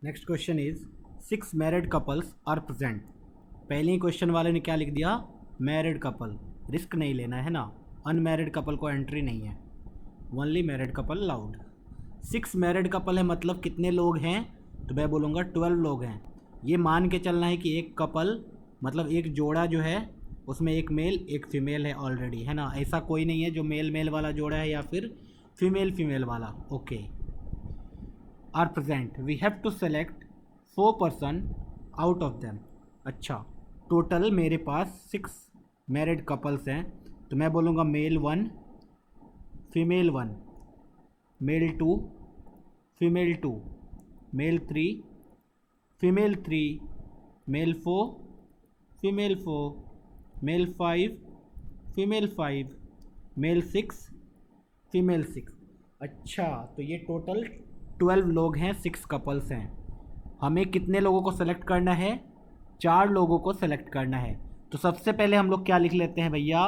Next question is 6 married couples are present. पहले ही question वाले ने क्या लिख दिया, मैरिड कपल। रिस्क नहीं लेना है ना, अनमैरिड कपल को एंट्री नहीं है, only married couple allowed. 6 married couple है मतलब कितने लोग हैं, तो मैं बोलूँगा 12 लोग हैं। ये मान के चलना है कि एक कपल मतलब एक जोड़ा जो है उसमें एक मेल एक फीमेल है ऑलरेडी, है ना। ऐसा कोई नहीं है जो मेल मेल वाला जोड़ा है या फिर फीमेल फीमेल वाला। Okay, are present, we have to select 4 person out of them. अच्छा, टोटल मेरे पास 6 मैरिड कपल्स हैं, तो मैं बोलूँगा male 1, female 1, male 2, female 2, male 3, female 3, male 4, female 4, male 5, female 5, male 6, female 6। अच्छा, तो ये टोटल 12 लोग हैं, 6 कपल्स हैं। हमें कितने लोगों को सेलेक्ट करना है, 4 लोगों को सेलेक्ट करना है। तो सबसे पहले हम लोग क्या लिख लेते हैं भैया,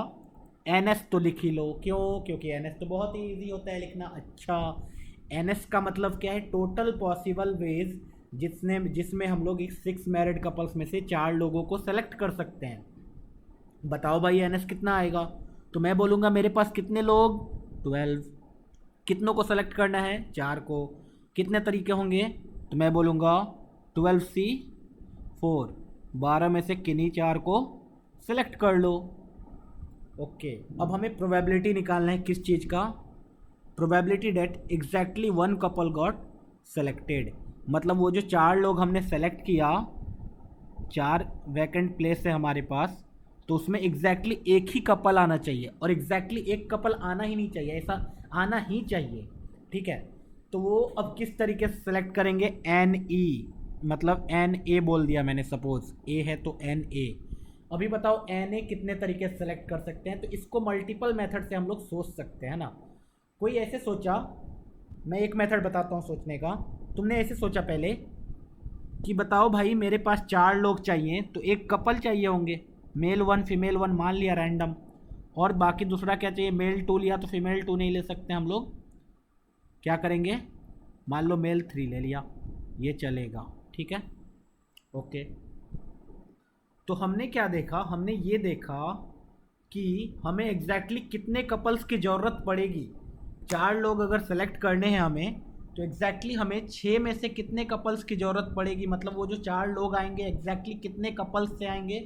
एन एस तो लिख ही लो। क्यों? क्योंकि एन एस तो बहुत ही ईजी होता है लिखना। अच्छा, एन एस का मतलब क्या है, टोटल पॉसिबल वेज जिसमें हम लोग इस 6 मैरिड कपल्स में से 4 लोगों को सेलेक्ट कर सकते हैं। बताओ भाई एन एस कितना आएगा, तो मैं बोलूँगा मेरे पास कितने लोग, 12। कितनों को सेलेक्ट करना है, 4 को। कितने तरीके होंगे, तो मैं बोलूँगा 12C4, 12 में से किन्हीं 4 को सेलेक्ट कर लो। ओके, अब हमें प्रोबेबिलिटी निकालना है किस चीज़ का, probability that exactly 1 couple got selected. मतलब वो जो 4 लोग हमने सेलेक्ट किया, 4 वैकेंट प्लेस है हमारे पास, तो उसमें एग्जैक्टली एक ही कपल आना चाहिए, और एग्जैक्टली एक कपल आना ही नहीं चाहिए, ऐसा आना ही चाहिए। ठीक है, तो वो अब किस तरीके से सेलेक्ट करेंगे, एन ई, मतलब एन ए बोल दिया मैंने, सपोज ए है तो एन ए। अभी बताओ एन ए कितने तरीके से सेलेक्ट कर सकते हैं, तो इसको मल्टीपल मेथड से हम लोग सोच सकते हैं ना। कोई ऐसे सोचा, मैं एक मेथड बताता हूँ सोचने का। तुमने ऐसे सोचा पहले कि बताओ भाई मेरे पास 4 लोग चाहिए, तो एक कपल चाहिए होंगे, मेल 1 फीमेल 1 मान लिया रैंडम, और बाकी दूसरा क्या चाहिए, मेल 2 लिया तो फीमेल 2 नहीं ले सकते हम लोग। क्या करेंगे, मान लो मेल 3 ले लिया, ये चलेगा। ठीक है, ओके। तो हमने क्या देखा, हमने ये देखा कि हमें एग्जैक्टली कितने कपल्स की ज़रूरत पड़ेगी। 4 लोग अगर सेलेक्ट करने हैं हमें, तो एग्जैक्टली हमें 6 में से कितने कपल्स की ज़रूरत पड़ेगी। मतलब वो जो 4 लोग आएंगे एग्जैक्टली कितने कपल्स से आएंगे,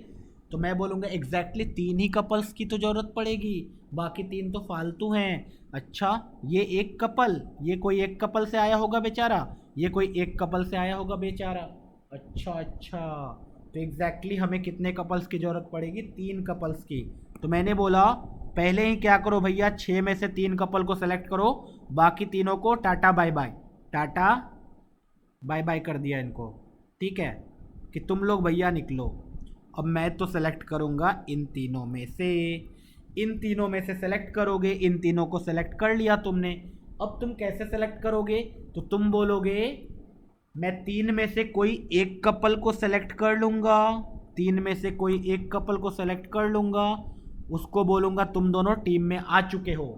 तो मैं बोलूँगा एग्जैक्टली 3 ही कपल्स की तो ज़रूरत पड़ेगी, बाकी 3 तो फालतू हैं। अच्छा, ये एक कपल, ये कोई एक कपल से आया होगा बेचारा, ये कोई एक कपल से आया होगा बेचारा। अच्छा अच्छा, तो एग्जैक्टली हमें कितने कपल्स की ज़रूरत पड़ेगी, 3 कपल्स की। तो मैंने बोला पहले ही क्या करो भैया, 6 में से 3 कपल को सेलेक्ट करो, बाकी तीनों को tata bye bye, tata bye bye कर दिया इनको। ठीक है, कि तुम लोग भैया निकलो। अब मैं तो सेलेक्ट करूँगा इन तीनों में से, इन तीनों में से सेलेक्ट करोगे, इन तीनों को सेलेक्ट कर लिया तुमने। अब तुम कैसे सेलेक्ट करोगे, तो तुम बोलोगे मैं 3 में से कोई एक कपल को सेलेक्ट कर लूँगा, 3 में से कोई एक कपल को सेलेक्ट कर लूँगा, उसको बोलूँगा तुम दोनों टीम में आ चुके हो।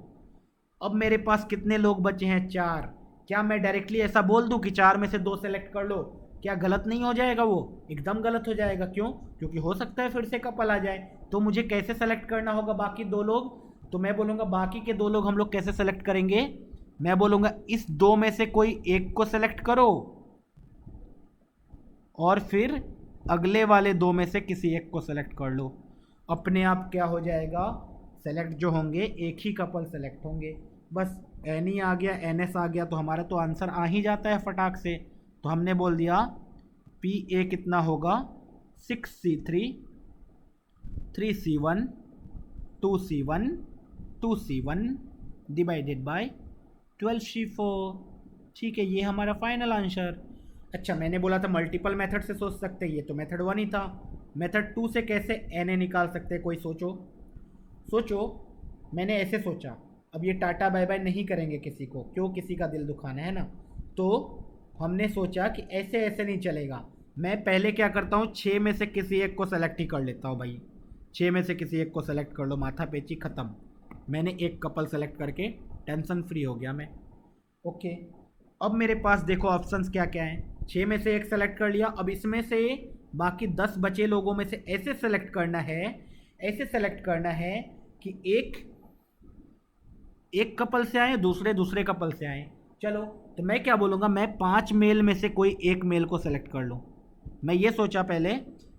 अब मेरे पास कितने लोग बचे हैं, 4। क्या मैं डायरेक्टली ऐसा बोल दूं कि 4 में से 2 सेलेक्ट कर लो, क्या गलत नहीं हो जाएगा? वो एकदम गलत हो जाएगा। क्यों? क्योंकि हो सकता है फिर से कपल आ जाए। तो मुझे कैसे सेलेक्ट करना होगा बाकी 2 लोग, तो मैं बोलूँगा बाकी के 2 लोग हम लोग कैसे सेलेक्ट करेंगे, मैं बोलूँगा इस 2 में से कोई एक को सेलेक्ट करो, और फिर अगले वाले 2 में से किसी एक को सेलेक्ट कर लो। अपने आप क्या हो जाएगा, सेलेक्ट जो होंगे एक ही कपल सेलेक्ट होंगे। बस एन ई आ गया, एन एस आ गया, तो हमारा तो आंसर आ ही जाता है फटाक से। तो हमने बोल दिया पी ए कितना होगा, 6C3, 3C1, 2C1, 2C1 divided by 12C4। ठीक है, ये हमारा फाइनल आंसर। अच्छा, मैंने बोला था मल्टीपल मेथड से सोच सकते हैं, ये तो मेथड 1 ही था। मेथड 2 से कैसे एन ए निकाल सकते हैं, कोई सोचो। सोचो, मैंने ऐसे सोचा, अब ये टाटा बाय बाय नहीं करेंगे किसी को, क्यों, किसी का दिल दुखाना है ना। तो हमने सोचा कि ऐसे ऐसे नहीं चलेगा, मैं पहले क्या करता हूँ, 6 में से किसी एक को सेलेक्ट ही कर लेता हूँ भाई। 6 में से किसी एक को सेलेक्ट कर लो, माथा पेची ख़त्म। मैंने एक कपल सेलेक्ट करके टेंशन फ्री हो गया मैं। ओके, अब मेरे पास देखो ऑप्शंस क्या क्या हैं। 6 में से एक सेलेक्ट कर लिया। अब इसमें से बाकी 10 बचे लोगों में से ऐसे सेलेक्ट करना है, ऐसे सेलेक्ट करना है कि एक कपल से आए, दूसरे कपल से आए। चलो, तो मैं क्या बोलूँगा, मैं 5 मेल में से कोई एक मेल को सेलेक्ट कर लूँ। मैं ये सोचा पहले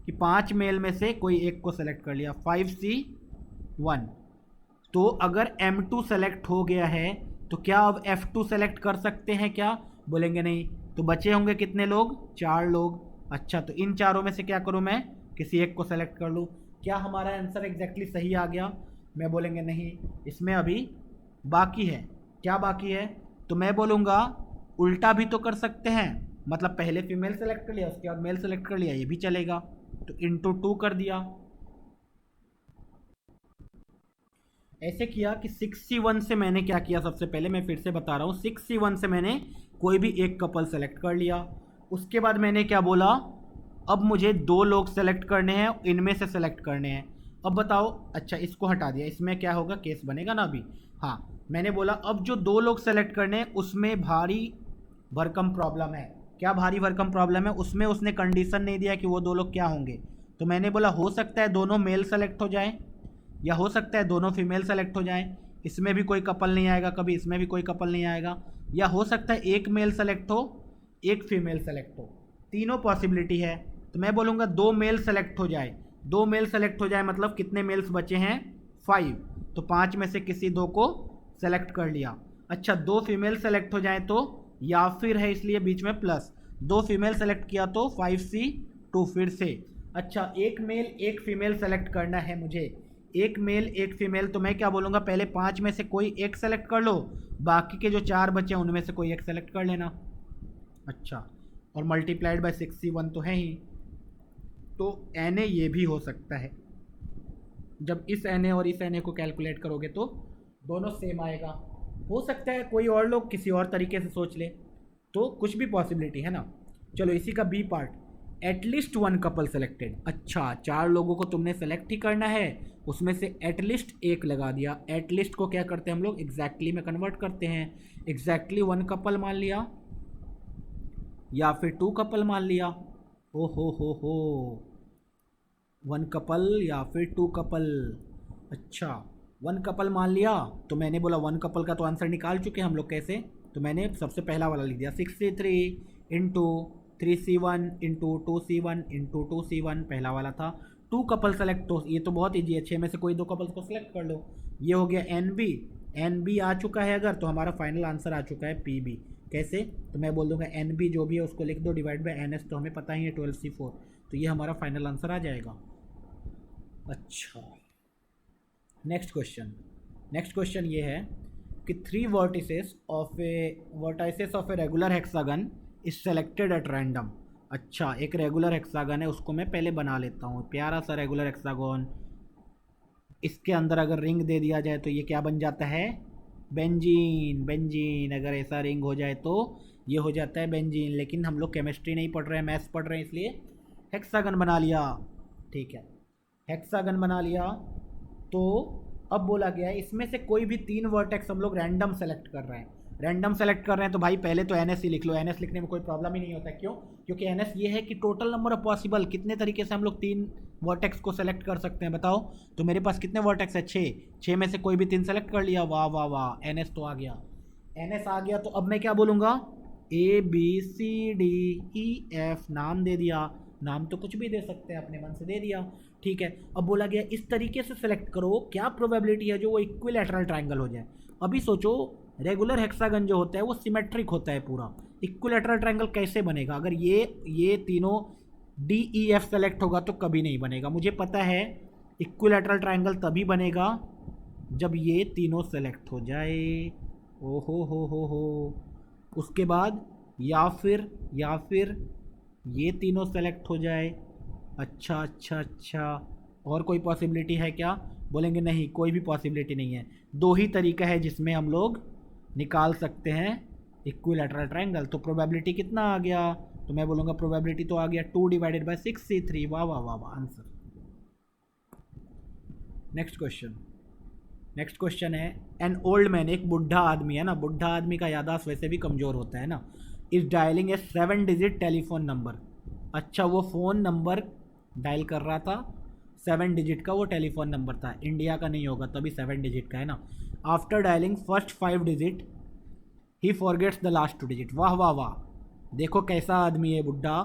कि 5 मेल में से कोई एक को सेलेक्ट कर लिया, 5C1। तो अगर M2 सेलेक्ट हो गया है तो क्या अब F2 सेलेक्ट कर सकते हैं क्या? बोलेंगे नहीं। तो बचे होंगे कितने लोग? 4 लोग। अच्छा, तो इन चारों में से क्या करूं मैं? किसी एक को सेलेक्ट कर लूं। क्या हमारा आंसर एग्जैक्टली सही आ गया? मैं बोलेंगे नहीं, इसमें अभी बाकी है। क्या बाकी है? तो मैं बोलूँगा उल्टा भी तो कर सकते हैं, मतलब पहले फीमेल सेलेक्ट कर लिया, उसके बाद मेल सेलेक्ट कर लिया, ये भी चलेगा। तो इंटू 2 कर दिया। ऐसे किया कि 6C1 से मैंने क्या किया, सबसे पहले मैं फिर से बता रहा हूँ, 6C1 से मैंने कोई भी एक कपल सेलेक्ट कर लिया। उसके बाद मैंने क्या बोला, अब मुझे 2 लोग सेलेक्ट करने हैं, इनमें से सेलेक्ट करने हैं। अब बताओ, अच्छा इसको हटा दिया, इसमें क्या होगा, केस बनेगा ना अभी। हाँ, मैंने बोला अब जो 2 लोग सेलेक्ट करने हैं उसमें भारी भरकम प्रॉब्लम है। क्या भारी भरकम प्रॉब्लम है? उसमें उसने कंडीशन नहीं दिया कि वो 2 लोग क्या होंगे। तो मैंने बोला हो सकता है दोनों मेल सेलेक्ट हो जाएं, या हो सकता है दोनों फीमेल सेलेक्ट हो जाएं, इसमें भी कोई कपल नहीं आएगा कभी, इसमें भी कोई कपल नहीं आएगा। या हो सकता है एक मेल सेलेक्ट हो, एक फीमेल सेलेक्ट हो, तीनों पॉसिबिलिटी है। तो मैं बोलूँगा 2 मेल सेलेक्ट हो जाए। 2 मेल सेलेक्ट हो जाए मतलब कितने मेल्स बचे हैं? 5। तो 5 में से किसी 2 को सेलेक्ट कर लिया। अच्छा, 2 फीमेल सेलेक्ट हो जाए तो, या फिर है इसलिए बीच में प्लस, 2 फीमेल सेलेक्ट किया तो 5C2 फिर से। अच्छा, एक मेल एक फीमेल सेलेक्ट करना है मुझे, एक मेल एक फीमेल। तो मैं क्या बोलूँगा, पहले 5 में से कोई एक सेलेक्ट कर लो, बाकी के जो 4 बचे हैं उनमें से कोई एक सेलेक्ट कर लेना। अच्छा, और मल्टीप्लाइड बाय 6C1 तो है ही, तो Na ये भी हो सकता है। जब इस Na और इस Na को कैलकुलेट करोगे तो दोनों सेम आएगा। हो सकता है कोई और लोग किसी और तरीके से सोच ले, तो कुछ भी पॉसिबिलिटी है ना। चलो, इसी का B part, at least 1 couple selected. अच्छा, 4 लोगों को तुमने सेलेक्ट ही करना है, उसमें से एटलीस्ट एक लगा दिया। एटलीस्ट को क्या करते हैं हम लोग, एग्जैक्टली में कन्वर्ट करते हैं। एग्जैक्टली 1 कपल मान लिया, या फिर 2 कपल मान लिया। ओ हो 1 कपल या फिर 2 कपल। अच्छा, 1 कपल मान लिया, तो मैंने बोला 1 कपल का तो आंसर निकाल चुके हम लोग। कैसे? तो मैंने सबसे पहला वाला लिख दिया, 6C3 into 3C1 into 2C1 into 2C1 पहला वाला था। 2 कपल सेलेक्ट, तो ये तो बहुत ईजी है, 6 में से कोई 2 कपल्स को सिलेक्ट कर लो। ये हो गया NB आ चुका है अगर, तो हमारा फाइनल आंसर आ चुका है PB। कैसे? तो मैं बोल दूंगा NB जो भी है उसको लिख दो डिवाइड बाय NS, तो हमें पता ही है 12C4, तो ये हमारा फाइनल आंसर आ जाएगा। अच्छा, नेक्स्ट क्वेश्चन ये है कि 3 vertices of a regular hexagon is selected at random. अच्छा, एक रेगुलर हेक्सागन है, उसको मैं पहले बना लेता हूँ, प्यारा सा रेगुलर हेक्सागन। इसके अंदर अगर रिंग दे दिया जाए तो ये क्या बन जाता है? बेंजीन। अगर ऐसा रिंग हो जाए तो ये हो जाता है बेंजीन। लेकिन हम लोग केमिस्ट्री नहीं पढ़ रहे हैं, मैथ्स पढ़ रहे हैं, इसलिए हेक्सागन बना लिया। ठीक है, हेक्सागन बना लिया। तो अब बोला गया है इसमें से कोई भी 3 वर्टेक्स हम लोग रैंडम सेलेक्ट कर रहे हैं। रैंडम सेलेक्ट कर रहे हैं तो भाई पहले तो NS ही लिख लो। NS लिखने में कोई प्रॉब्लम ही नहीं होता। क्यों? क्योंकि NS ये है कि टोटल नंबर ऑफ पॉसिबल, कितने तरीके से हम लोग 3 वर्टेक्स को सेलेक्ट कर सकते हैं, बताओ। तो मेरे पास कितने वर्टेक्स है? 6 में से कोई भी 3 सेलेक्ट कर लिया। वाह वाह वाह, NS तो आ गया। NS आ गया तो अब मैं क्या बोलूँगा, ABCDEF नाम दे दिया। नाम तो कुछ भी दे सकते हैं, अपने मन से दे दिया। ठीक है, अब बोला गया इस तरीके से सेलेक्ट करो, क्या प्रोबेबिलिटी है जो वो इक्विलैटरल ट्रायंगल हो जाए। अभी सोचो, रेगुलर हेक्सागन जो होता है वो सिमेट्रिक होता है पूरा। इक्विलैटरल ट्रायंगल कैसे बनेगा? अगर ये तीनों DEF सेलेक्ट होगा तो कभी नहीं बनेगा। मुझे पता है इक्विलैटरल ट्रायंगल तभी बनेगा जब ये तीनों सेलेक्ट हो जाए। ओ हो। उसके बाद या फिर ये तीनों सेलेक्ट हो जाए। अच्छा, और कोई पॉसिबिलिटी है क्या? बोलेंगे नहीं, कोई भी पॉसिबिलिटी नहीं है। 2 ही तरीका है जिसमें हम लोग निकाल सकते हैं इक्विलैटरल ट्रायंगल। तो प्रोबेबिलिटी कितना आ गया? तो मैं बोलूँगा प्रोबेबिलिटी तो आ गया 2 डिवाइडेड बाय 6C3। वाह वाह वाह वाह, आंसर। नेक्स्ट क्वेश्चन है, एन ओल्ड मैन, एक बुढ़ा आदमी है ना। बुढ़ा आदमी का याददाश्त वैसे भी कमज़ोर होता है ना, is dialling a 7 digit telephone number. अच्छा, वो फ़ोन नंबर डायल कर रहा था, 7 डिजिट का वो टेलीफोन नंबर था, इंडिया का नहीं होगा तभी 7 डिजिट का है ना। आफ्टर डायलिंग फर्स्ट 5 डिजिट ही फॉरगेट्स द लास्ट 2 डिजिट। वाह वाह वाह, देखो कैसा आदमी है बुड्ढा,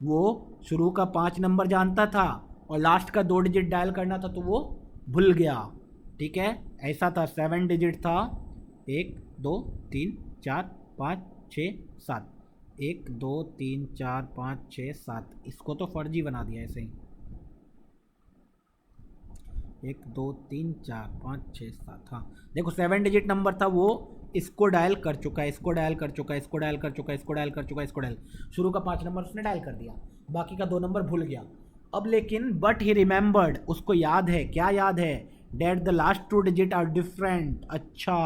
वो शुरू का 5 नंबर जानता था और लास्ट का 2 डिजिट डायल करना था तो वो भूल गया। ठीक है, ऐसा था, 7 डिजिट था, 1 2 3 4 5 6 7, 1 2 3 4 5 6 7, इसको तो फर्जी बना दिया ऐसे ही, 1 2 3 4 5 6 7। हाँ देखो 7 डिजिट नंबर था, वो इसको डायल कर चुका है, इसको डायल कर चुका है, इसको डायल कर चुका है, इसको डायल कर चुका है, इसको डायल, शुरू का 5 नंबर उसने डायल कर दिया, बाकी का 2 नंबर भूल गया। अब लेकिन बट ही रिमेंबर्ड, उसको याद है, क्या याद है, that the last 2 digit are different. अच्छा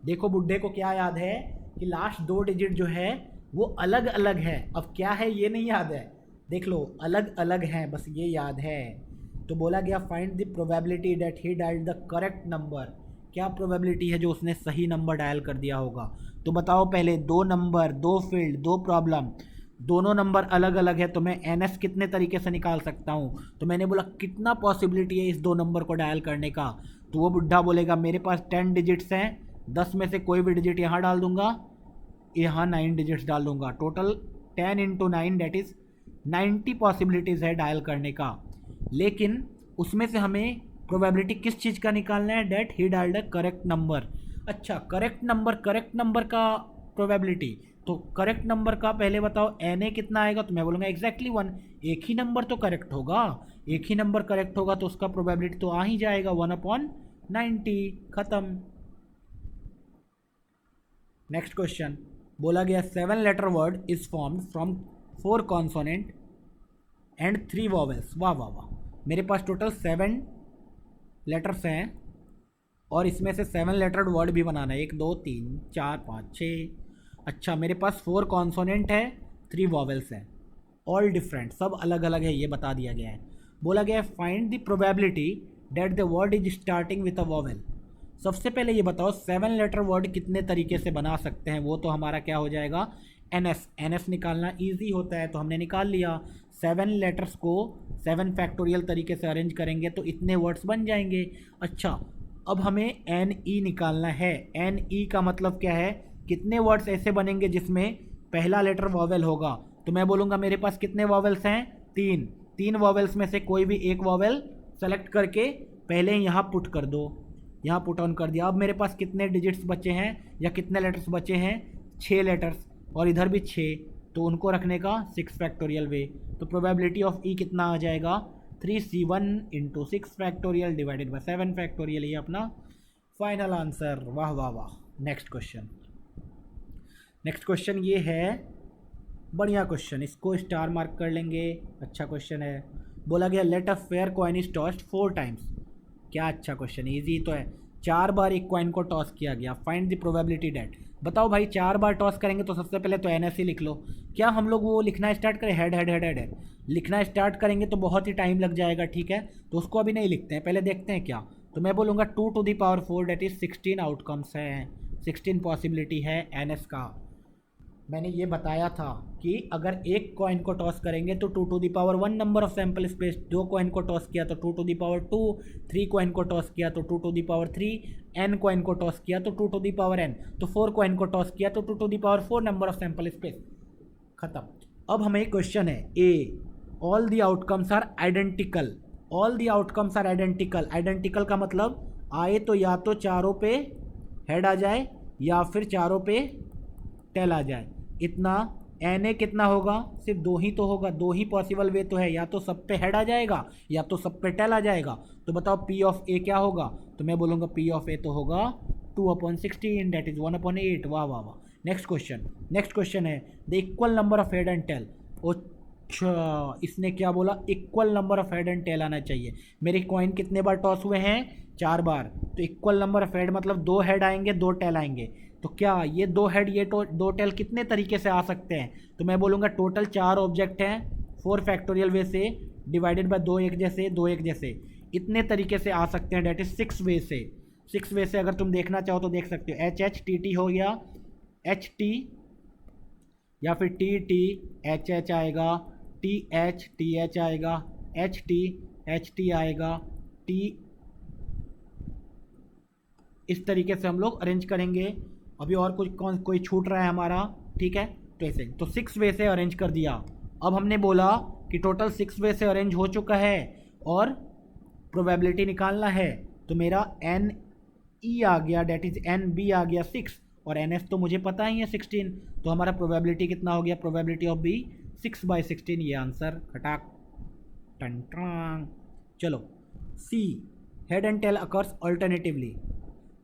देखो बुड्ढे को क्या याद है कि लास्ट 2 डिजिट जो है वो अलग अलग है। अब क्या है ये नहीं याद है, देख लो अलग अलग हैं, बस ये याद है। तो बोला गया find the probability that he dialled the correct number. क्या प्रोबेबिलिटी है जो उसने सही नंबर डायल कर दिया होगा। तो बताओ पहले, 2 नंबर, 2 फील्ड, 2 प्रॉब्लम, दोनों नंबर अलग अलग है, तो मैं NS कितने तरीके से निकाल सकता हूँ। तो मैंने बोला कितना पॉसिबिलिटी है इस 2 नंबर को डायल करने का। तो वो बुढ़ा बोलेगा मेरे पास 10 डिजिट्स हैं, 10 में से कोई भी डिजिट यहाँ डाल दूंगा, यहाँ 9 डिजिट्स डाल दूंगा, टोटल 10 × 9 डेट इज़ 90 पॉसिबिलिटीज़ है डायल करने का। लेकिन उसमें से हमें प्रोबेबिलिटी किस चीज़ का निकालना है, that he dialled a correct number. अच्छा करेक्ट नंबर का प्रोबेबिलिटी, तो करेक्ट नंबर का पहले बताओ Na कितना आएगा। तो मैं बोलूँगा एग्जैक्टली 1, एक ही नंबर तो करेक्ट होगा, एक ही नंबर करेक्ट होगा तो उसका प्रोबेबिलिटी तो आ ही जाएगा 1/90, ख़त्म। नेक्स्ट क्वेश्चन बोला गया 7 letter word is formed from 4 consonant and 3 vowels. वाह वाह वाह, मेरे पास टोटल 7 लेटर्स हैं और इसमें से 7 लेटर्ड वर्ड भी बनाना है, 1 2 3 4 5 6। अच्छा मेरे पास 4 कॉन्सोनेंट है, 3 वॉवेल्स हैं, ऑल डिफरेंट, सब अलग अलग है, ये बता दिया गया है। बोला गया है find the probability that the word is starting with a vowel. सबसे पहले ये बताओ 7 लेटर वर्ड कितने तरीके से बना सकते हैं। वो तो हमारा क्या हो जाएगा, NS निकालना ईजी होता है तो हमने निकाल लिया। 7 लेटर्स को 7 फैक्टोरियल तरीके से अरेंज करेंगे तो इतने वर्ड्स बन जाएंगे। अच्छा अब हमें NE निकालना है। NE का मतलब क्या है, कितने वर्ड्स ऐसे बनेंगे जिसमें पहला लेटर वॉवेल होगा। तो मैं बोलूँगा मेरे पास कितने वॉवेल्स हैं, 3 वॉवेल्स में से कोई भी एक वॉवेल सेलेक्ट करके पहले यहाँ पुट कर दो, यहाँ पुट ऑन कर दिया। अब मेरे पास कितने डिजिट्स बचे हैं या कितने लेटर्स बचे हैं, 6 लेटर्स, और इधर भी 6, तो उनको रखने का 6 फैक्टोरियल वे। तो प्रोबेबिलिटी ऑफ E कितना आ जाएगा, 3C1 × 6 factorial divided by 7 factorial, ये अपना फाइनल आंसर। वाह वाह वाह। नेक्स्ट क्वेश्चन ये है, बढ़िया क्वेश्चन, इसको स्टार मार्क कर लेंगे, अच्छा क्वेश्चन है। बोला गया let a fair coin is tossed 4 times. क्या अच्छा क्वेश्चन, ईजी तो है, 4 बार एक कॉइन को टॉस किया गया, फाइंड द प्रोबेबिलिटी डेट। बताओ भाई 4 बार टॉस करेंगे तो सबसे पहले तो NS ही लिख लो। क्या हम लोग वो लिखना स्टार्ट करें, हेड हेड हेड हेड लिखना स्टार्ट करेंगे तो बहुत ही टाइम लग जाएगा, ठीक है, तो उसको अभी नहीं लिखते हैं, पहले देखते हैं क्या। तो मैं बोलूँगा 2 to the power 4 that is 16 outcomes हैं, 16 पॉसिबिलिटी है NS का। मैंने ये बताया था कि अगर एक कॉइन को टॉस करेंगे तो 2 to the power 1 number of sample space, 2 coin को टॉस किया तो 2 to the power 2, 3 कॉइन को टॉस किया तो 2 to the power 3, n coin को टॉस किया तो 2 to the power n, तो 4 कॉइन को टॉस किया तो 2 to the power 4 number of sample space, खत्म। अब हमें क्वेश्चन है A, all the outcomes are identical. All the outcomes are identical. Identical का मतलब आए तो या तो चारों पे हेड आ जाए या फिर चारों पे टेल आ जाए। इतना Na कितना होगा, सिर्फ 2 ही तो होगा, 2 ही पॉसिबल वे तो है, या तो सब पे हेड आ जाएगा या तो सब पे टेल आ जाएगा। तो बताओ P ऑफ A क्या होगा। तो मैं बोलूँगा P ऑफ A तो होगा 2/16 डेट इज़ 1/8। वाह वाह वाह। नेक्स्ट क्वेश्चन है the equal number of head and tail. अच्छा इसने क्या बोला, equal number of head and tail आना चाहिए। मेरे कॉइन कितने बार टॉस हुए हैं, 4 बार, तो इक्वल नंबर ऑफ हेड मतलब 2 हेड आएंगे 2 टेल आएंगे। तो क्या ये 2 हेड ये 2 टेल कितने तरीके से आ सकते हैं। तो मैं बोलूँगा टोटल 4 ऑब्जेक्ट हैं, 4 फैक्टोरियल वे से डिवाइडेड बाय 2 एक जैसे 2 एक जैसे, इतने तरीके से आ सकते हैं, डेट इज 6 वे से। 6 वे से अगर तुम देखना चाहो तो देख सकते हो। HHTT हो गया, HT या फिर टी टी एच एच आएगा, टी एच आएगा, एच टी आएगा, टी, इस तरीके से हम लोग अरेंज करेंगे। अभी और कुछ कोई छूट रहा है हमारा, ठीक है। तो ऐसे तो 6 वे से अरेंज कर दिया। अब हमने बोला कि टोटल 6 वे से अरेंज हो चुका है और प्रोबेबिलिटी निकालना है, तो मेरा एन ई आ गया, डेट इज एन बी आ गया 6, और एन एस तो मुझे पता ही है 16, तो हमारा प्रोबेबिलिटी कितना हो गया, प्रोबेबिलिटी ऑफ बी 6/16, ये आंसर खटाक टन टन। चलो C, head and tail occurs alternatively,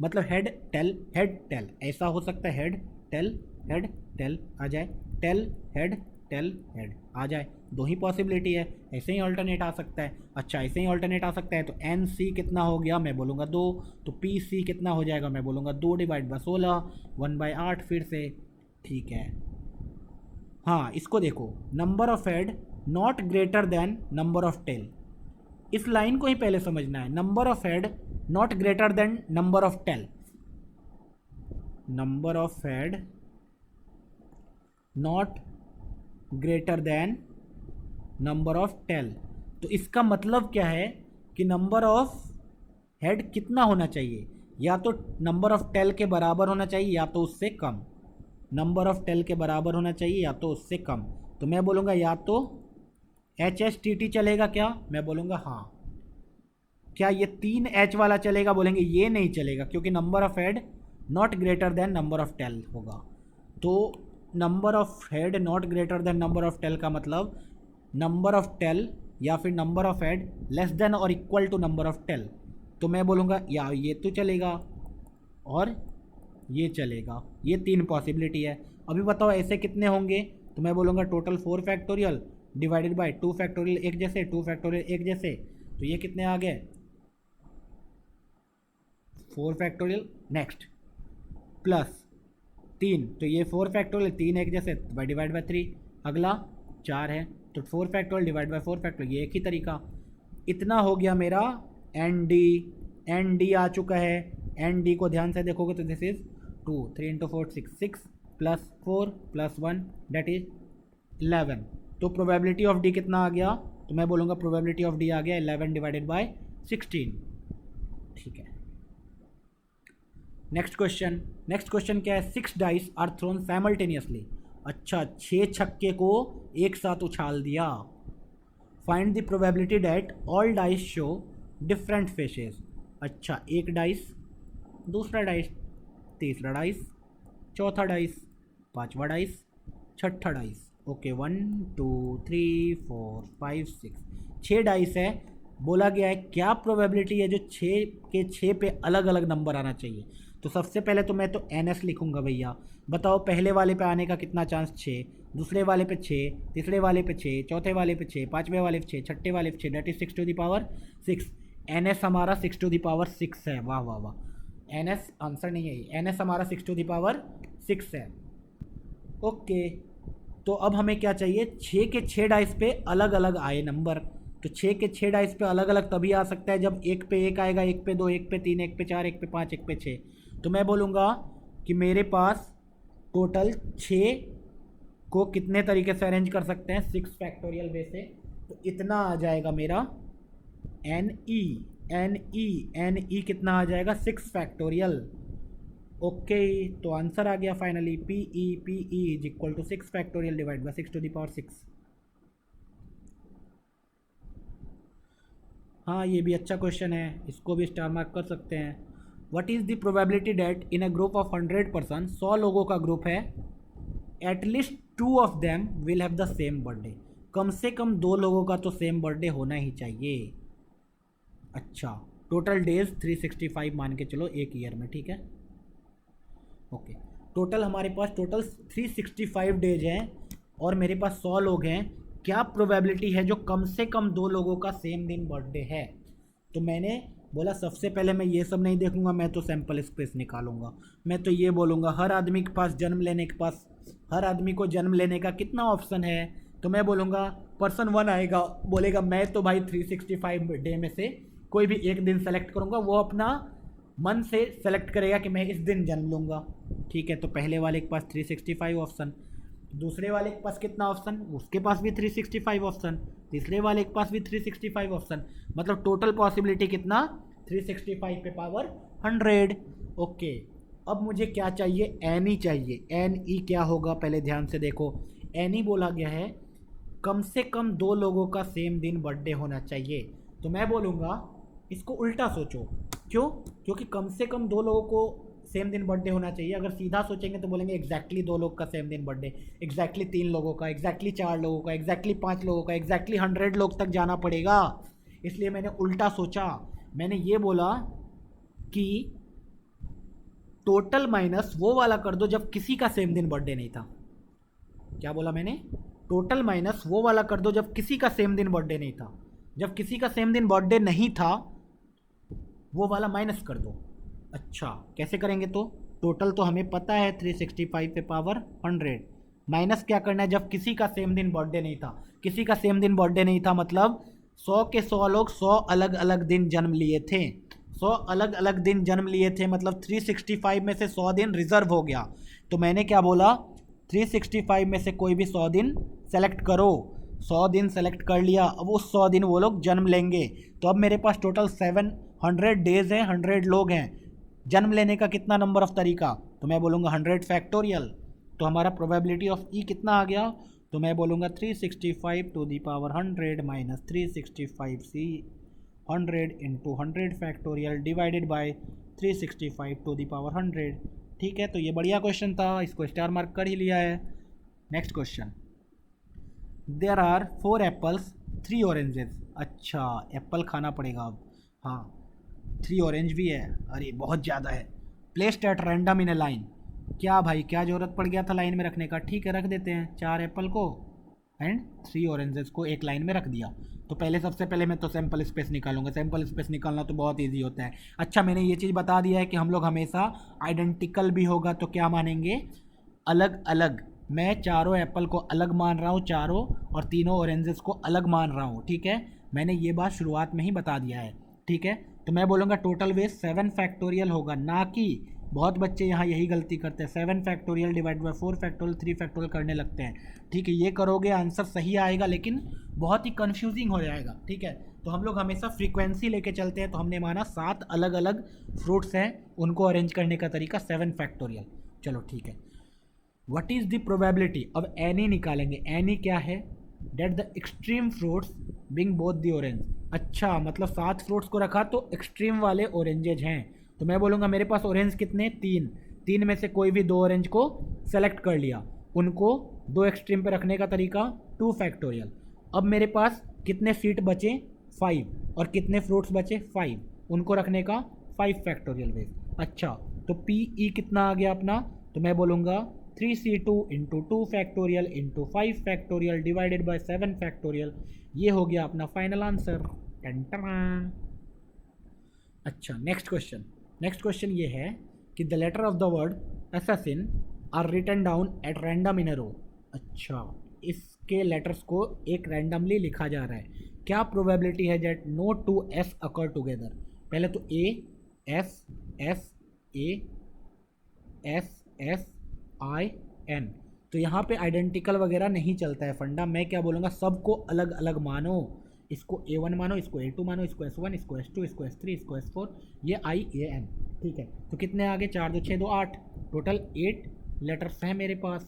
मतलब हेड टेल ऐसा हो सकता है, हेड टेल आ जाए, टेल हेड आ जाए, दो ही पॉसिबिलिटी है, ऐसे ही ऑल्टरनेट आ सकता है। अच्छा ऐसे ही ऑल्टरनेट आ सकता है, तो एन सी कितना हो गया, मैं बोलूँगा 2, तो पी सी कितना हो जाएगा, मैं बोलूँगा 2 डिवाइड बाई 16, 1/8 फिर से, ठीक है। हाँ इसको देखो, number of head not greater than number of tail, इस लाइन को ही पहले समझना है। Number of head not greater than number of tail, number of head not greater than number of tail, तो इसका मतलब क्या है कि नंबर ऑफ हेड कितना होना चाहिए, या तो नंबर ऑफ टेल के बराबर होना चाहिए या तो उससे कम, नंबर ऑफ टेल के बराबर होना चाहिए या तो उससे कम। तो मैं बोलूँगा या तो एच एस टी टी चलेगा क्या, मैं बोलूँगा हाँ। क्या ये 3 एच वाला चलेगा, बोलेंगे ये नहीं चलेगा, क्योंकि number of head not greater than number of tail होगा। तो number of head not greater than number of tail का मतलब नंबर ऑफ टेल या फिर number of head less than और equal to number of tail. तो मैं बोलूँगा या ये तो चलेगा और ये चलेगा, ये 3 पॉसिबिलिटी है। अभी बताओ ऐसे कितने होंगे, तो मैं बोलूँगा total 4 factorial divided bye 2 factorial एक जैसे, 2 फैक्टोरियल एक जैसे, तो ये कितने आ गए 4 फैक्टोरियल नेक्स्ट प्लस 3, तो ये 4 फैक्टोरियल 3 एक जैसे बाई डिवाइड बाई 3, अगला 4 है तो 4 फैक्टोरियल डिवाइड बाई 4 फैक्टोरियल, ये एक ही तरीका। इतना हो गया मेरा एन डी आ चुका है। एन डी को ध्यान से देखोगे तो this is 2, 3 into 4 6 plus 4 plus 1 that is 11। तो प्रोबेबिलिटी ऑफ डी कितना आ गया, तो मैं बोलूँगा प्रोबेबिलिटी ऑफ डी आ गया 11 डिवाइडेड बाय 16, ठीक है। नेक्स्ट क्वेश्चन क्या है, 6 डाइस आर थ्रोन साइमल्टेनियसली, अच्छा 6 छक्के को एक साथ उछाल दिया। Find the probability that all dice show different phases, अच्छा एक डाइस, दूसरा डाइस, तीसरा डाइस, चौथा डाइस, पांचवा डाइस, छठा डाइस, ओके 1 2 3 4 5 6, 6 डाइस है। बोला गया है क्या प्रोबेबिलिटी है जो 6 के 6 पे अलग अलग नंबर आना चाहिए। तो सबसे पहले तो मैं तो एन एस लिखूँगा भैया, बताओ पहले वाले पे आने का कितना चांस 6, दूसरे वाले पे 6, तीसरे वाले पे 6, चौथे वाले पे 6, पाँचवें वाले पे 6, छठे वाले पे 6, that is 6 to the power 6। N s हमारा 6 टू द पावर 6 है, वाह वाह वाह, एन एस आंसर नहीं है, एन एस हमारा 6 टू द पावर 6 है। ओके तो अब हमें क्या चाहिए, 6 के 6 डाइस पे अलग अलग आए नंबर। तो 6 के 6 डाइस पे अलग अलग तभी आ सकता है जब एक पे 1 आएगा, एक पे 2, एक पे 3, एक पे 4, एक पे 5, एक पे 6। तो मैं बोलूँगा कि मेरे पास टोटल 6 को कितने तरीके से अरेंज कर सकते हैं, 6 फैक्टोरियल वे से, तो इतना आ जाएगा मेरा एन ई कितना आ जाएगा 6 फैक्टोरियल। ओके तो आंसर आ गया finally p e is equal to 6 factorial divide by 6 to the power 6। हाँ ये भी अच्छा क्वेश्चन है, इसको भी स्टार मार्क कर सकते हैं। What is the probability that in a group of 100 person, 100 लोगों का ग्रुप है, at least 2 of them will have the same birthday, कम से कम 2 लोगों का तो सेम बर्थडे होना ही चाहिए। अच्छा टोटल डेज 365 मान के चलो एक ईयर में, ठीक है। ओके टोटल हमारे पास टोटल 365 डेज हैं और मेरे पास 100 लोग हैं, क्या प्रोबेबिलिटी है जो कम से कम 2 लोगों का सेम दिन बर्थडे है। तो मैंने बोला सबसे पहले मैं ये सब नहीं देखूंगा, मैं तो सैंपल स्पेस निकालूंगा। मैं तो ये बोलूँगा हर आदमी के पास हर आदमी को जन्म लेने का कितना ऑप्शन है, तो मैं बोलूँगा पर्सन 1 आएगा, बोलेगा मैं तो भाई 365 डे में से कोई भी एक दिन सेलेक्ट करूँगा, वो अपना मन से सेलेक्ट करेगा कि मैं इस दिन जन्म लूँगा, ठीक है। तो पहले वाले के पास 365 ऑप्शन, दूसरे वाले के पास कितना ऑप्शन, उसके पास भी 365 ऑप्शन, तीसरे वाले के पास भी 365 ऑप्शन, मतलब टोटल पॉसिबिलिटी कितना 365 पे पावर 100। ओके, अब मुझे क्या चाहिए, एन ई चाहिए। एन ई क्या होगा पहले ध्यान से देखो। एन ई बोला गया है कम से कम 2 लोगों का सेम दिन बर्थडे होना चाहिए। तो मैं बोलूँगा इसको उल्टा सोचो। क्यों? क्योंकि कम से कम 2 लोगों को सेम दिन बर्थडे होना चाहिए। अगर सीधा सोचेंगे तो बोलेंगे एग्जैक्टली 2 लोग का सेम दिन बर्थडे, एग्जैक्टली 3 लोगों का, एग्जैक्टली 4 लोगों का, एग्जैक्टली 5 लोगों का, एग्जैक्टली 100 लोग तक जाना पड़ेगा। इसलिए मैंने उल्टा सोचा। मैंने ये बोला कि टोटल माइनस वो वाला कर दो जब किसी का सेम दिन बर्थडे नहीं था। क्या बोला मैंने? टोटल माइनस वो वाला कर दो जब किसी का सेम दिन बर्थडे नहीं था। जब किसी का सेम दिन बर्थडे नहीं था वो वाला माइनस कर दो। अच्छा, कैसे करेंगे? तो टोटल तो हमें पता है 365 पे पावर 100, माइनस क्या करना है जब किसी का सेम दिन बर्थडे नहीं था। किसी का सेम दिन बर्थडे नहीं था मतलब 100 के 100 लोग 100 अलग अलग दिन जन्म लिए थे। 100 अलग अलग दिन जन्म लिए थे मतलब 365 में से 100 दिन रिजर्व हो गया। तो मैंने क्या बोला, 365 में से कोई भी 100 दिन सेलेक्ट करो। 100 दिन सेलेक्ट कर लिया, अब उस 100 दिन वो लोग जन्म लेंगे। तो अब मेरे पास टोटल 700 डेज हैं, 100 लोग हैं। जन्म लेने का कितना नंबर ऑफ तरीका? तो मैं बोलूँगा 100 फैक्टोरियल। तो हमारा प्रोबेबिलिटी ऑफ ई कितना आ गया? तो मैं बोलूँगा 365 to the power 100 minus 365c 100 into 100 factorial divided by 365 to the power 100। ठीक है, तो ये बढ़िया क्वेश्चन था, इसको स्टार मार्क कर ही लिया है। Next question, there are 4 apples 3 oranges. अच्छा, एप्पल खाना पड़ेगा अब। हाँ, 3 ऑरेंज भी है, अरे बहुत ज़्यादा है। Placed at random in A line. क्या भाई, क्या ज़रूरत पड़ गया था लाइन में रखने का? ठीक है, रख देते हैं 4 एप्पल को एंड 3 ऑरेंजेस को एक लाइन में रख दिया। तो पहले सबसे पहले मैं तो सैम्पल स्पेस निकालूंगा। सैम्पल स्पेस निकालना तो बहुत इजी होता है। अच्छा, मैंने ये चीज़ बता दिया है कि हम लोग हमेशा आइडेंटिकल भी होगा तो क्या मानेंगे, अलग अलग। मैं चारों एप्पल को अलग मान रहा हूँ, चारों, और तीनों ऑरेंजेस को अलग मान रहा हूँ। ठीक है, मैंने ये बात शुरुआत में ही बता दिया है। ठीक है, तो मैं बोलूँगा टोटल वेट 7 फैक्टोरियल होगा, ना कि बहुत बच्चे यहाँ यही गलती करते हैं, 7 factorial divide by 4 factorial 3 factorial करने लगते हैं। ठीक है, ये करोगे आंसर सही आएगा लेकिन बहुत ही कन्फ्यूजिंग हो जाएगा। ठीक है, तो हम लोग हमेशा फ्रीक्वेंसी लेके चलते हैं। तो हमने माना 7 अलग अलग फ्रूट्स हैं, उनको अरेंज करने का तरीका 7 फैक्टोरियल। चलो ठीक है, व्हाट इज़ द प्रोबेबिलिटी? अब एनी निकालेंगे। एनी क्या है? That the extreme fruits being both the orange. अच्छा, मतलब 7 फ्रूट्स को रखा तो एक्सट्रीम वाले ऑरेंजेज हैं। तो मैं बोलूँगा मेरे पास ऑरेंज कितने? 3। 3 में से कोई भी 2 ऑरेंज को सेलेक्ट कर लिया, उनको 2 एक्सट्रीम पे रखने का तरीका 2 फैक्टोरियल। अब मेरे पास कितने सीट बचे? 5। और कितने फ्रूट्स बचे? 5। उनको रखने का 5 फैक्टोरियल वेज। अच्छा, तो पी ई कितना आ गया अपना? तो मैं बोलूँगा 3c2 into 2 factorial into 5 factorial divided by 7 factorial. ये हो गया अपना फाइनल आंसर। अच्छा, नेक्स्ट क्वेश्चन। नेक्स्ट क्वेश्चन ये है कि the letter of the word assassin are written down at random in a row. अच्छा, इसके लेटर्स को एक रैंडमली लिखा जा रहा है। क्या प्रोबेबिलिटी है that no 2 s occur together? पहले तो a s s a s s i n. तो यहाँ पे आइडेंटिकल वगैरह नहीं चलता है फंडा। मैं क्या बोलूँगा, सबको अलग अलग मानो। इसको A1 मानो, इसको A2 मानो, इसको S1, इसको S2, इसको S3, इसको S4, ये IAN। ठीक है, तो कितने आगे? 4 2 6 2 8, टोटल 8 लेटर्स हैं मेरे पास।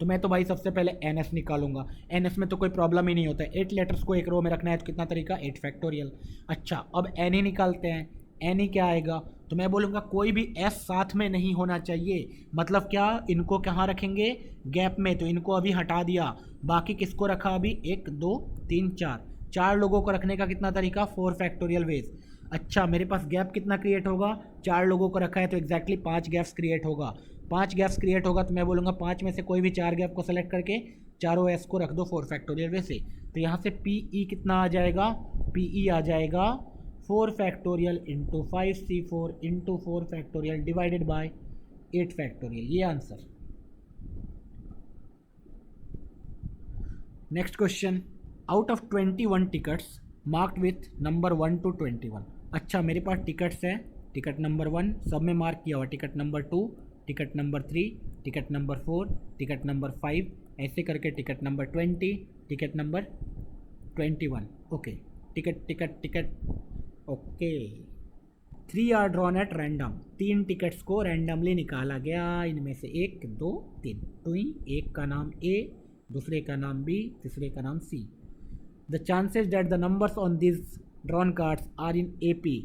तो मैं तो भाई सबसे पहले NS निकालूंगा। NS में तो कोई प्रॉब्लम ही नहीं होता है। 8 लेटर्स को एक रो में रखना है तो कितना तरीका? 8 फैक्टोरियल। अच्छा, अब NE निकालते हैं। NE क्या आएगा? तो मैं बोलूँगा कोई भी S साथ में नहीं होना चाहिए। मतलब क्या, इनको कहाँ रखेंगे? गैप में। तो इनको अभी हटा दिया, बाकी किसको रखा अभी? 1 2 3 4, 4 लोगों को रखने का कितना तरीका? 4 फैक्टोरियल वेज। अच्छा, मेरे पास गैप कितना क्रिएट होगा? 4 लोगों को रखा है तो एग्जैक्टली 5 गैप्स क्रिएट होगा। 5 गैप्स क्रिएट होगा तो मैं बोलूँगा 5 में से कोई भी 4 गैप को सेलेक्ट करके चारों एस को रख दो 4 फैक्टोरियल वे से। तो यहाँ से पी ई कितना आ जाएगा? पी ई आ जाएगा 4 factorial into 5c4 into 4 factorial divided by 8 factorial. ये answer. Next question, out of 21 tickets marked with number 1 to 21। अच्छा, मेरे पास टिकट्स हैं। टिकट नंबर 1 सब में मार्क किया हुआ, ticket number 2, ticket number 3, ticket number 4, ticket number 5, ऐसे करके ticket number 20, ticket number 21। Okay, ticket ticket ticket. Okay, 3 are drawn at random, 3 tickets को रैंडमली निकाला गया, इनमें से 1 2 3 टुई, एक का नाम ए, दूसरे का नाम बी, तीसरे का नाम C. The chances that the numbers on this drawn cards are in AP।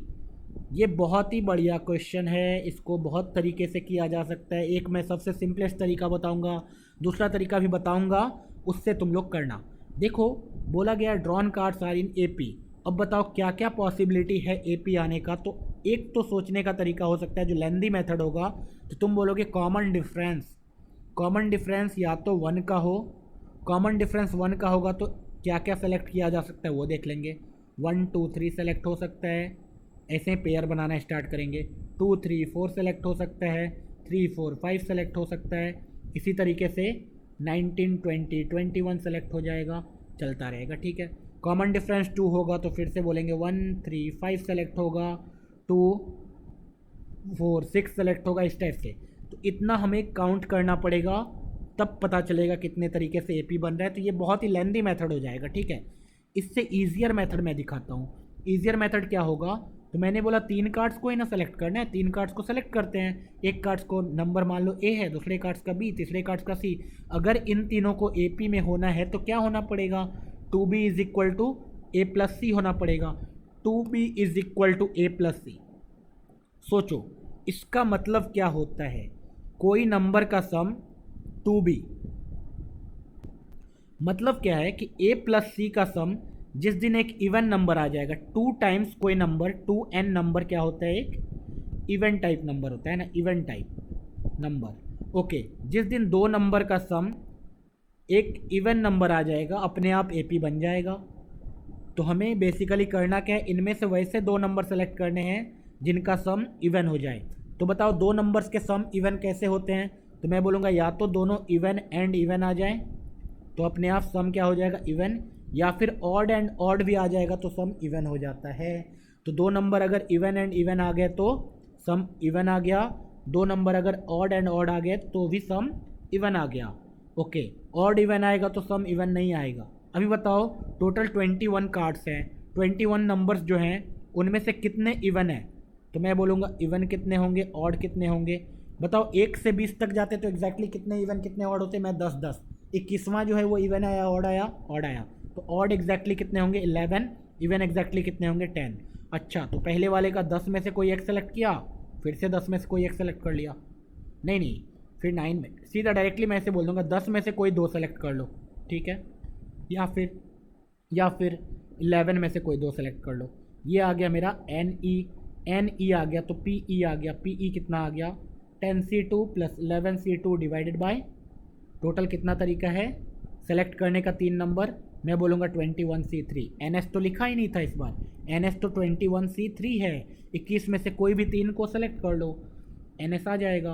ये बहुत ही बढ़िया क्वेश्चन है, इसको बहुत तरीके से किया जा सकता है। एक मैं सबसे सिंपलेस्ट तरीका बताऊंगा, दूसरा तरीका भी बताऊंगा, उससे तुम लोग करना। देखो, बोला गया drawn cards are in AP। अब बताओ क्या क्या पॉसिबिलिटी है AP आने का। तो एक तो सोचने का तरीका हो सकता है जो लेंदी मेथड होगा, तो तुम बोलोगे कॉमन डिफरेंस। कॉमन डिफरेंस या तो 1 का हो, कॉमन डिफरेंस 1 का होगा तो क्या क्या सेलेक्ट किया जा सकता है वो देख लेंगे। 1 2 3 सेलेक्ट हो सकता है, ऐसे पेयर बनाना स्टार्ट करेंगे। 2 3 4 सेलेक्ट हो सकता है, 3 4 5 सेलेक्ट हो सकता है। इसी तरीके से 19 20 21 सेलेक्ट हो जाएगा, चलता रहेगा। ठीक है, कॉमन डिफरेंस 2 होगा तो फिर से बोलेंगे 1 3 5 सेलेक्ट होगा, 2 4 6 सेलेक्ट होगा, इस टाइप से। तो इतना हमें काउंट करना पड़ेगा, तब पता चलेगा कितने तरीके से AP बन रहा है। तो ये बहुत ही लेंदी मेथड हो जाएगा। ठीक है, इससे ईजियर मेथड मैं दिखाता हूँ। ईजियर मेथड क्या होगा, तो मैंने बोला 3 कार्ड्स को ही ना सेलेक्ट करना है, 3 कार्ड्स को सेलेक्ट करते हैं। एक कार्ड्स को नंबर मान लो A है, दूसरे कार्ड्स का B, तीसरे कार्ड्स का C। अगर इन तीनों को AP में होना है तो क्या होना पड़ेगा, 2B is equal to A+C होना पड़ेगा। 2B is equal to A+C। सोचो इसका मतलब क्या होता है, कोई नंबर का सम 2B, मतलब क्या है कि A+C का सम जिस दिन एक इवन नंबर आ जाएगा, 2 टाइम्स कोई नंबर, 2n नंबर क्या होता है, एक इवन टाइप नंबर होता है ना, इवन टाइप नंबर। ओके, जिस दिन 2 नंबर का सम एक इवन नंबर आ जाएगा, अपने आप AP बन जाएगा। तो हमें बेसिकली करना क्या है, इनमें से वैसे 2 नंबर सेलेक्ट करने हैं जिनका सम इवन हो जाए। तो बताओ 2 नंबर्स के सम इवन कैसे होते हैं, तो मैं बोलूँगा या तो दोनों इवन एंड इवन आ जाएं तो अपने आप सम क्या हो जाएगा, इवन, या फिर ऑड एंड ऑड भी आ जाएगा तो सम इवन हो जाता है। तो 2 नंबर अगर इवन एंड इवन आ गए तो सम इवन आ गया, 2 नंबर अगर ऑड एंड ऑड आ गए तो भी सम इवन आ गया। ओके, ऑड इवन आएगा तो सम इवन नहीं आएगा। अभी बताओ टोटल 21 कार्ड्स हैं, 21 नंबर्स जो हैं उनमें से कितने इवन हैं, तो मैं बोलूँगा इवन कितने होंगे, ऑड कितने होंगे। बताओ 1 से 20 तक जाते तो एग्जैक्टली कितने इवन कितने ऑड होते, मैं 10 10। 21वां जो है वो इवन आया, ऑड आया, ऑड आया, तो ऑड एग्जैक्टली कितने होंगे 11, इवन एग्जैक्टली कितने होंगे 10। अच्छा, तो पहले वाले का 10 में से कोई एक सेलेक्ट किया, फिर से 10 में से कोई एक सेलेक्ट कर लिया, नहीं, फिर 9 में सीधा डायरेक्टली मैं ऐसे बोल दूँगा 10 में से कोई 2 सेलेक्ट कर लो। ठीक है, या फिर 11 में से कोई 2 सेलेक्ट कर लो। ये आ गया मेरा NE आ गया, तो PE आ गया। PE कितना आ गया, 10C2 plus 11C2 divided by total कितना तरीका है सेलेक्ट करने का, 3 नंबर, मैं बोलूँगा 21C3। NS तो लिखा ही नहीं था इस बार, NS तो 21C3 है। 21 में से कोई भी 3 को सेलेक्ट कर लो, NS आ जाएगा।